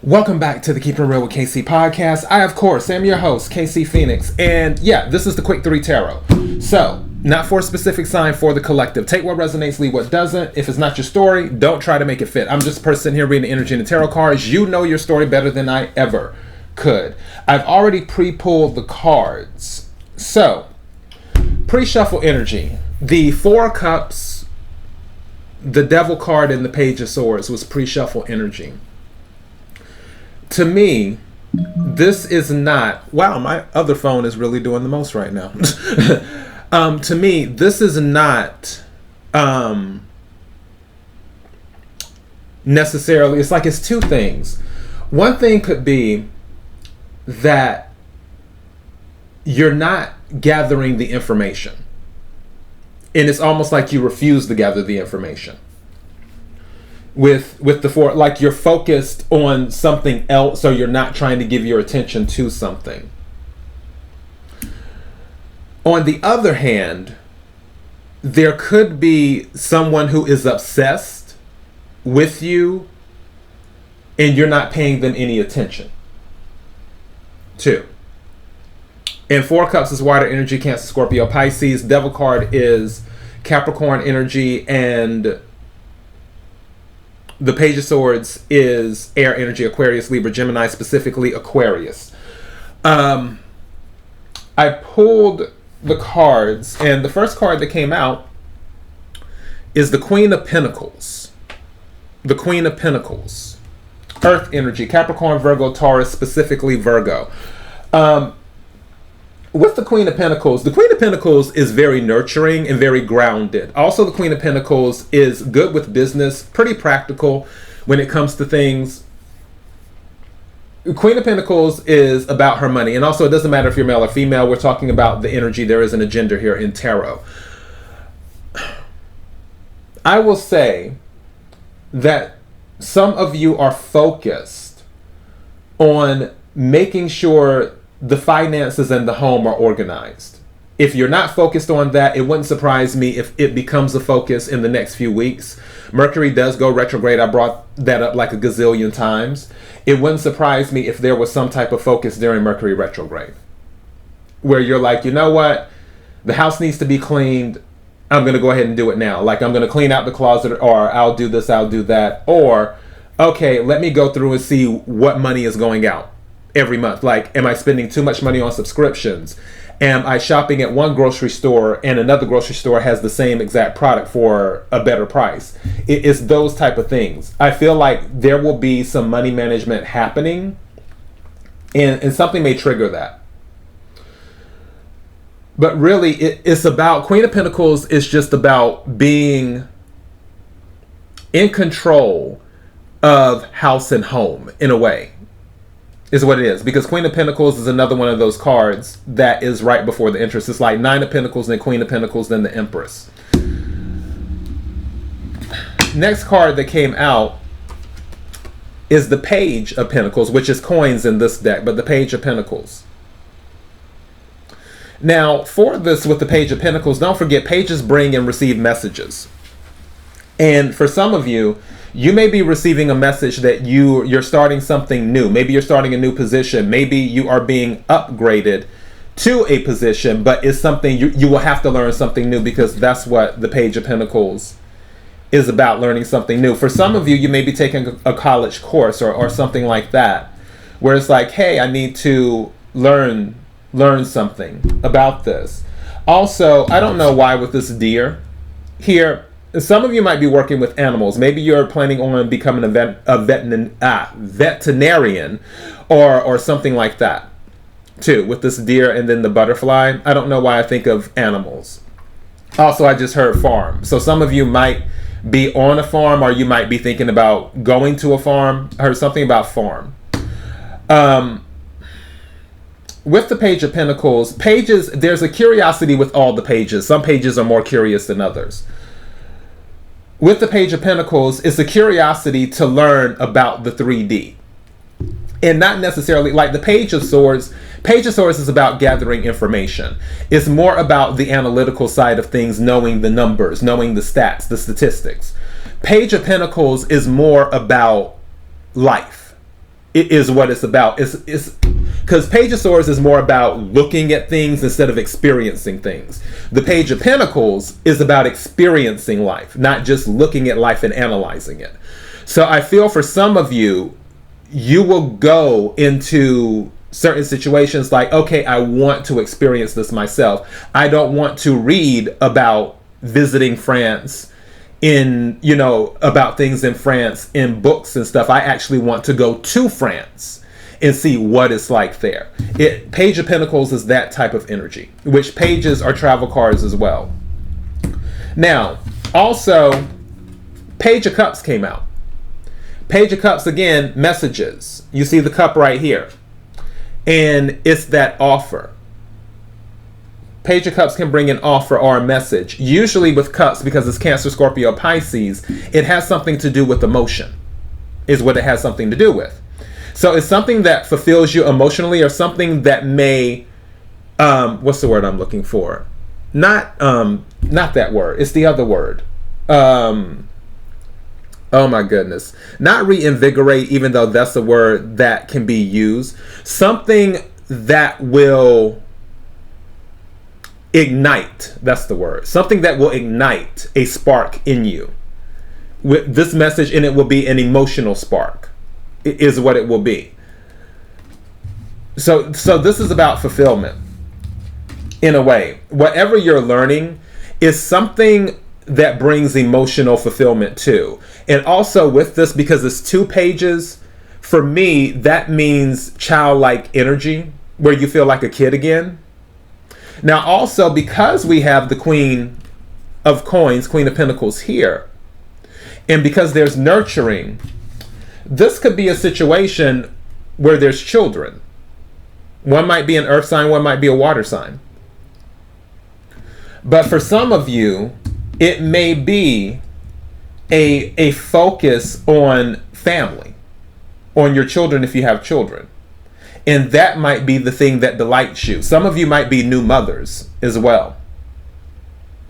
Welcome back to the Keeping It Real with KC podcast. I, of course, am your host, KC Phoenix. And yeah, this is the Quick 3 Tarot. So, not for a specific sign, for the collective. Take what resonates, leave what doesn't. If it's not your story, don't try to make it fit. I'm just a person here reading the energy in the tarot cards. You know your story better than I ever could. I've already pre-pulled the cards. So, pre-shuffle energy. The Four of Cups, the Devil card, and the Page of Swords was pre-shuffle energy. To me, this is not... Wow, my other phone is really doing the most right now. To me, this is not necessarily... It's like it's two things. One thing could be that you're not gathering the information. And it's almost like you refuse to gather the information. With the four, like you're focused on something else, so you're not trying to give your attention to something. On the other hand, there could be someone who is obsessed with you and you're not paying them any attention. Two. And Four Cups is water energy, Cancer, Scorpio, Pisces. Devil card is Capricorn energy, and the Page of Swords is air energy, Aquarius, Libra, Gemini, specifically Aquarius. I pulled the cards, and the first card that came out is the Queen of Pentacles. The Queen of Pentacles. Earth energy, Capricorn, Virgo, Taurus, specifically Virgo. With the Queen of Pentacles is very nurturing and very grounded. Also, the Queen of Pentacles is good with business, pretty practical when it comes to things. Queen of Pentacles is about her money. And also, it doesn't matter if you're male or female. We're talking about the energy. There isn't a gender here in tarot. I will say that some of you are focused on making sure the finances and the home are organized. If you're not focused on that, it wouldn't surprise me if it becomes a focus in the next few weeks. Mercury does go retrograde. I brought that up like a gazillion times. It wouldn't surprise me if there was some type of focus during Mercury retrograde, where you're like, you know what? The house needs to be cleaned. I'm going to go ahead and do it now. Like, I'm going to clean out the closet, or I'll do this, I'll do that. Or, okay, let me go through and see what money is going out every month. Like, am I spending too much money on subscriptions? Am I shopping at one grocery store and another grocery store has the same exact product for a better price? It's those type of things. I feel like there will be some money management happening, and something may trigger that. But really, it's about, Queen of Pentacles is just about being in control of house and home, in a way, is what it is. Because Queen of Pentacles is another one of those cards that is right before the Empress. It's like Nine of Pentacles, then Queen of Pentacles, then the Empress. Next card that came out is the Page of Pentacles, which is coins in this deck, but the Page of Pentacles. Now, for this with the Page of Pentacles, don't forget, pages bring and receive messages. And for some of you, you may be receiving a message that you're starting something new. Maybe you're starting a new position. Maybe you are being upgraded to a position, but it's something you will have to learn something new, because that's what the Page of Pentacles is about, learning something new. For some of you, you may be taking a college course or something like that, where it's like, hey, I need to learn something about this. Also, I don't know why with this deer here, some of you might be working with animals. Maybe you're planning on becoming a veterinarian or something like that too, with this deer and then the butterfly. I don't know why I think of animals. Also, I just heard farm. So some of you might be on a farm, or you might be thinking about going to a farm. I heard something about farm. With the Page of Pentacles, pages, there's a curiosity with all the pages. Some pages are more curious than others. With the Page of Pentacles, it's a curiosity to learn about the 3D. And not necessarily, like the Page of Swords is about gathering information. It's more about the analytical side of things, knowing the numbers, knowing the stats, the statistics. Page of Pentacles is more about life. is what it's about. It's because Page of Swords is more about looking at things instead of experiencing things. The Page of Pentacles is about experiencing life, not just looking at life and analyzing it. So I feel for some of you, you will go into certain situations like, okay, I want to experience this myself. I don't want to read about visiting France about things in France in books and stuff. I actually want to go to France and see what it's like there. Page of Pentacles is that type of energy, which pages are travel cards as well. Now, also, Page of Cups came out. Page of Cups, again, messages. You see the cup right here. And it's that offer. Page of Cups can bring an offer or a message. Usually with cups, because it's Cancer, Scorpio, Pisces, it has something to do with emotion, is what it has something to do with. So it's something that fulfills you emotionally, or something that may, what's the word I'm looking for? Not that word. It's the other word. Oh my goodness. Not reinvigorate, even though that's a word that can be used. Something that will ignite. That's the word. Something that will ignite a spark in you. With this message, and it will be an emotional spark, is what it will be. So this is about fulfillment. In a way, whatever you're learning is something that brings emotional fulfillment too. And also with this, because it's 2 pages, for me, that means childlike energy, where you feel like a kid again. Now also, because we have the Queen of Coins, Queen of Pentacles here, and because there's nurturing, this could be a situation where there's children. One might be an earth sign, one might be a water sign. But for some of you, it may be a focus on family, on your children if you have children. And that might be the thing that delights you. Some of you might be new mothers as well.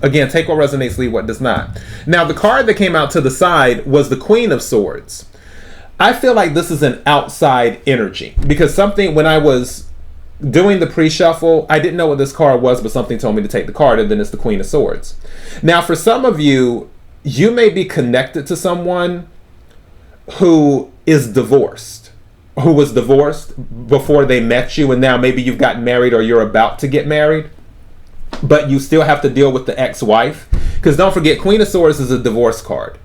Again, take what resonates, leave what does not. Now, the card that came out to the side was the Queen of Swords. I feel like this is an outside energy, because when I was doing the pre-shuffle, I didn't know what this card was, but something told me to take the card, and then it's the Queen of Swords. Now, for some of you, you may be connected to someone who is divorced, who was divorced before they met you, and now maybe you've gotten married or you're about to get married, but you still have to deal with the ex-wife. Because don't forget, Queen of Swords is a divorce card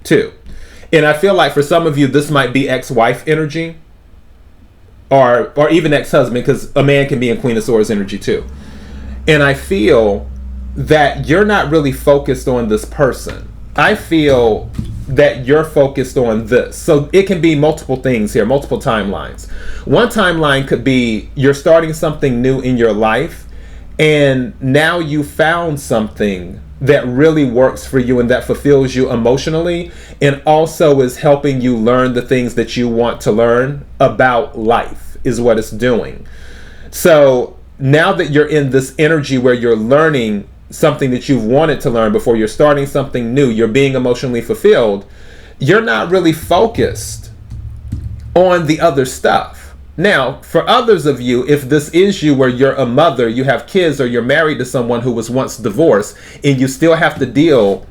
too. And I feel like for some of you, this might be ex-wife energy, or even ex-husband, because a man can be in Queen of Swords energy too. And I feel that you're not really focused on this person. I feel that you're focused on this. So it can be multiple things here, multiple timelines. One timeline could be you're starting something new in your life, and now you found something that really works for you and that fulfills you emotionally, and also is helping you learn the things that you want to learn about life, is what it's doing. So now that you're in this energy where you're learning something that you've wanted to learn before, you're starting something new, you're being emotionally fulfilled, you're not really focused on the other stuff. Now, for others of you, if this is you, where you're a mother, you have kids, or you're married to someone who was once divorced, and you still have to deal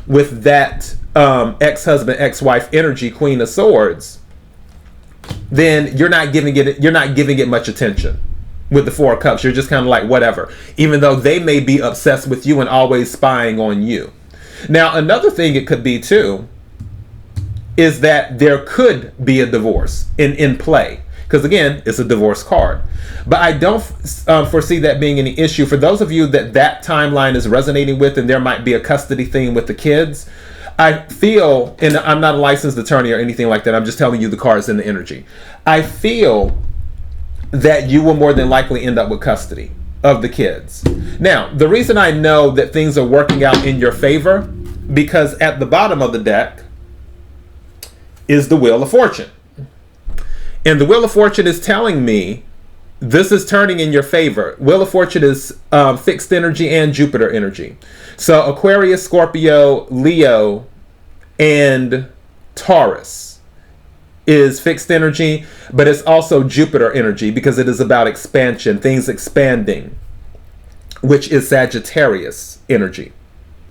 with that ex-husband, ex-wife energy, Queen of Swords, then you're not giving it much attention. With the Four of Cups, you're just kind of like whatever, even though they may be obsessed with you and always spying on you. Now, another thing it could be too is that there could be a divorce in play, because again, it's a divorce card. But I don't foresee that being any issue. For those of you that timeline is resonating with, and there might be a custody thing with the kids, I feel, and I'm not a licensed attorney or anything like that, I'm just telling you the cards and the energy. I feel that you will more than likely end up with custody of the kids. Now, the reason I know that things are working out in your favor, because at the bottom of the deck is the Wheel of Fortune. And the Wheel of Fortune is telling me this is turning in your favor. Wheel of Fortune is fixed energy and Jupiter energy. So Aquarius, Scorpio, Leo, and Taurus is fixed energy, but it's also Jupiter energy because it is about expansion, things expanding, which is Sagittarius energy.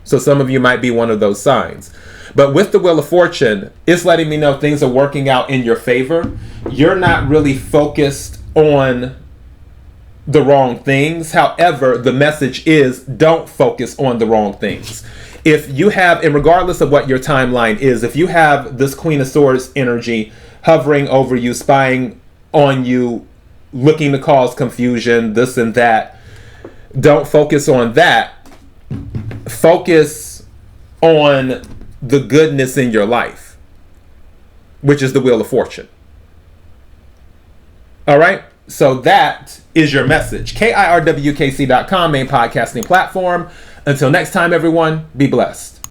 So some of you might be one of those signs. But with the Wheel of Fortune, it's letting me know things are working out in your favor. You're not really focused on the wrong things. However, the message is don't focus on the wrong things. If you have, and regardless of what your timeline is, if you have this Queen of Swords energy hovering over you, spying on you, looking to cause confusion, this and that, don't focus on that. Focus on the goodness in your life, which is the Wheel of Fortune. All right? So that is your message. KIRWKC.com, main podcasting platform. Until next time, everyone, be blessed.